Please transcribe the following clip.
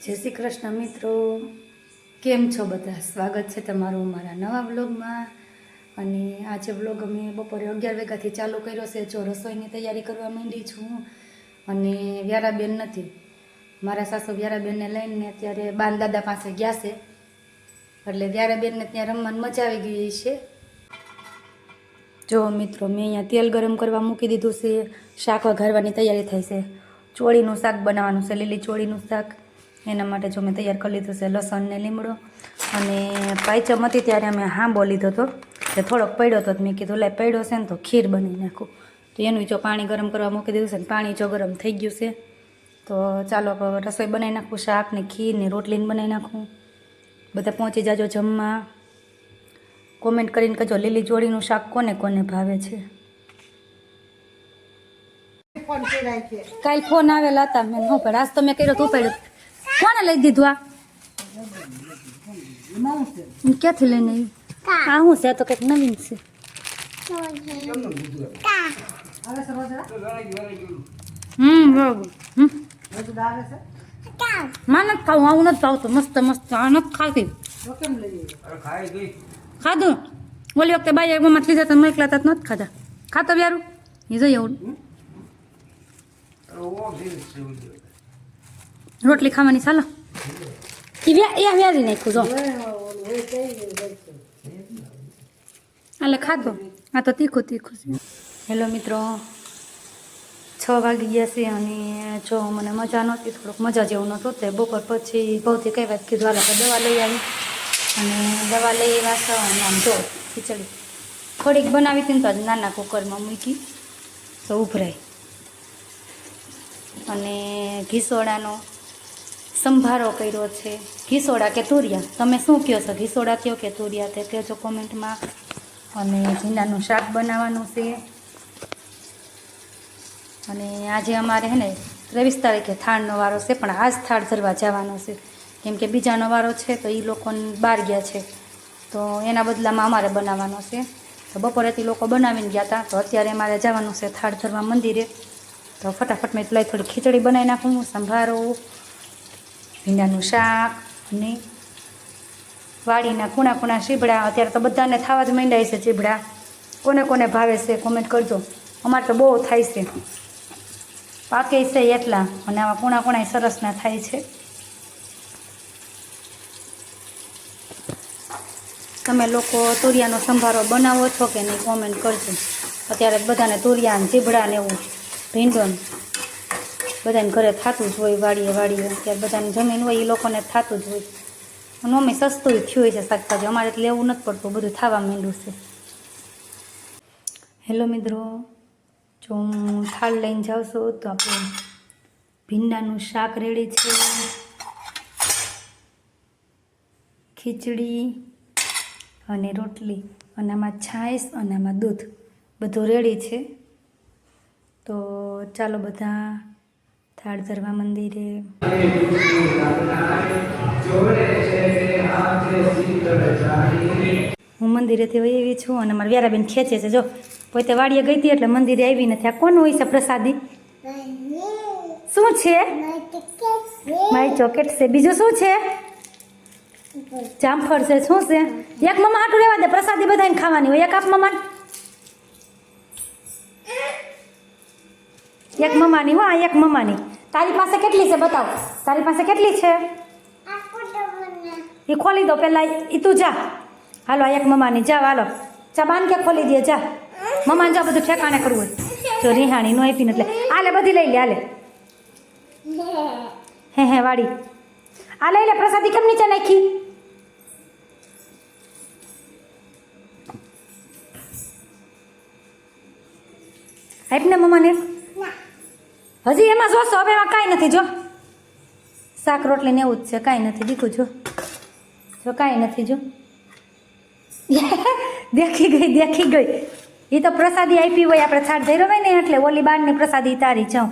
જય શ્રી કૃષ્ણ મિત્રો, કેમ છો બધા? સ્વાગત છે તમારું મારા નવા બ્લોગમાં. અને આજે બ્લોગ અમે બપોરે 11 વાગ્યાથી ચાલુ કર્યો છે. જો રસોઈની તૈયારી કરવા માંડી છું. અને વ્યારાબેન નથી, મારા સાસુ વ્યારાબેનને લઈને અત્યારે બાન દાદા પાસે ગયા છે, એટલે વ્યારાબેનને ત્યાં રમવાની મજા આવી ગઈ છે. જો મિત્રો, મેં અહીંયા તેલ ગરમ કરવા મૂકી દીધું છે. શાક વઘારવાની તૈયારી થઈ છે. ચોળીનું શાક બનાવવાનું છે, લીલી ચોળીનું શાક. એના માટે જો મેં તૈયાર કરી લીધું છે લસણ ને લીમડો. અને પાયચમ હતી ત્યારે અમે હાંબો લીધો હતો, કે થોડોક પડ્યો હતો. મેં કીધું લે પડ્યો છે ને તો ખીર બનાવી નાખું. તો એનું જો પાણી ગરમ કરવા મૂકી દીધું છે ને પાણી જો ગરમ થઈ ગયું છે. તો ચાલો રસોઈ બનાવી નાખું, શાક ને ખીર ને રોટલીને બનાવી નાખું. બધા પહોંચી જાજો જમવા. કોમેન્ટ કરીને કહેજો લીલી ચોળીનું શાક કોને કોને ભાવે છે. કાલ ફોન આવેલા હતા, મેં ન પડે. આજ તો મેં કર્યો તો પડ્યો. કોને લઈ દીધું આ? ક્યાંથી લઈને આવ્યું? આ શું છે? આ તો કંઈક નવીન છે. માં નથી ખાવું, આવું નથી ભાવતું. મસ્ત મસ્ત આ નથી ખાતી. ખાધું ઓલી વખતે બાઈ એમાં લીધા તો એકલા તા નથી ખાધા. ખાતો યારું એ જઈ આવું. રોટલી ખાવાની ચાલો. એ વ્યારી નાખ્યું જો. એટલે ખાધો. આ તો તીખું તીખું છે. હેલો મિત્રો, 6 વાગી ગયા છે. અને જો મને મજા નહોતી, થોડુંક મજા જેવું નહોતું. તે બપોર પછી બહુથી કઈ વાત કીધું હાલ આપણે દવા લઈ આવી. અને દવા લઈ આવ્યા અને આમ જો ખીચડી થોડીક બનાવી હતી ને તો નાના કુકરમાં મૂકી તો ઉભરાય. અને ઘીસોડાનો સંભારો કર્યો છે. ઘીસોડા કે તુરિયા, તમે શું કહો છો? ઘીસોડા કહો કે તુરિયા તે કહેજો કોમેન્ટમાં. અને ભીંડાનું શાક બનાવવાનું છે. અને આજે અમારે હે ને 23 તારીખે થાળનો વારો છે, પણ આજ થાળ ધરવા જવાનો છે. કેમ કે બીજાનો વારો છે તો એ લોકોને બહાર ગયા છે, તો એના બદલામાં અમારે બનાવવાનો છે. તો બપોરેથી લોકો બનાવીને ગયા હતા, તો અત્યારે અમારે જવાનું છે થાળ ધરવા મંદિરે. તો ફટાફટ મેં પેલા થોડી ખીચડી બનાવી નાખું, સંભારો, ભીંડાનું શાક અને વાડીના ખૂણા ખૂણા ચીબડા. અત્યારે તો બધાને થવા જ માંડ્યા છે ચીબડા. કોને કોને ભાવે છે કોમેન્ટ કરજો. અમારે તો બહુ થાય છે, પાકે છે એટલા. અને આવા ખૂણા ખૂણા સરસના થાય છે. તમે લોકો તુરિયાનો સંભારો બનાવો છો કે નહીં કોમેન્ટ કરજો. અત્યારે બધાને તુરિયા ને ચીબડા ને એવું ભીંડો બધાને ઘરે થતું જ હોય. વાડીએ અત્યારે બધાને જમીન હોય એ લોકોને થતું જ હોય. અને અમે સસ્તું થયું છે શાકભાજી. અમારે એટલે લેવું નથી પડતું, બધું થવા માંડ્યું છે. હેલો મિત્રો, જો હું થાળ લઈને જાઉં છું તો આપણે ભીંડાનું શાક રેડી છે, ખીચડી અને રોટલી, અને આમાં છાશ અને આમાં દૂધ, બધું રેડી છે. તો ચાલો બધા થાળ ધરવા મંદિરે. હું મંદિરેથી વહી આવી છું અને મારા વ્યારાબેન ખેંચે છે. જો પોતે વાડીએ ગઈ હતી એટલે મંદિરે આવી નથી. આ કોનું હોય છે પ્રસાદી? શું છે? મારી ચોકેટ છે. બીજું શું છે? જામફળ છે. શું છે? એક મમ્મા હાટું રહેવા દે, પ્રસાદી બધાને ખાવાની હોય. એક આપ મમ્મા, એક મમ્માની. હા, એક મમ્માની. તારી પાસે કેટલી છે બતાવ? તારી પાસે કેટલી છે એ ખોલી દો પહેલાં. એ તું જા. હાલો, એક મમ્માની. જા હાલો, ચા બાંધ કે ખોલી દે. જા મમ્માને, જા બધું ઠેકાણે કરવું હોય. જો રિહાણી નો આપીને એટલે આલે બધી લઈ લે. હાલે હે વાડી આ લઈ લે. પ્રસાદી કેમ નીચે નાખી? આપને મમ્માને. હજી એમાં જોશો, હવે એમાં કાંઈ નથી. જો શાક રોટલી ને એવું જ છે, કાંઈ નથી દીકું. જો કાંઈ નથી. જો દેખી ગઈ. એ તો પ્રસાદી આપી હોય, આપણે થાળ ધર્યો હોય ને એટલે ઓલી બારની પ્રસાદી તારી. જાઉં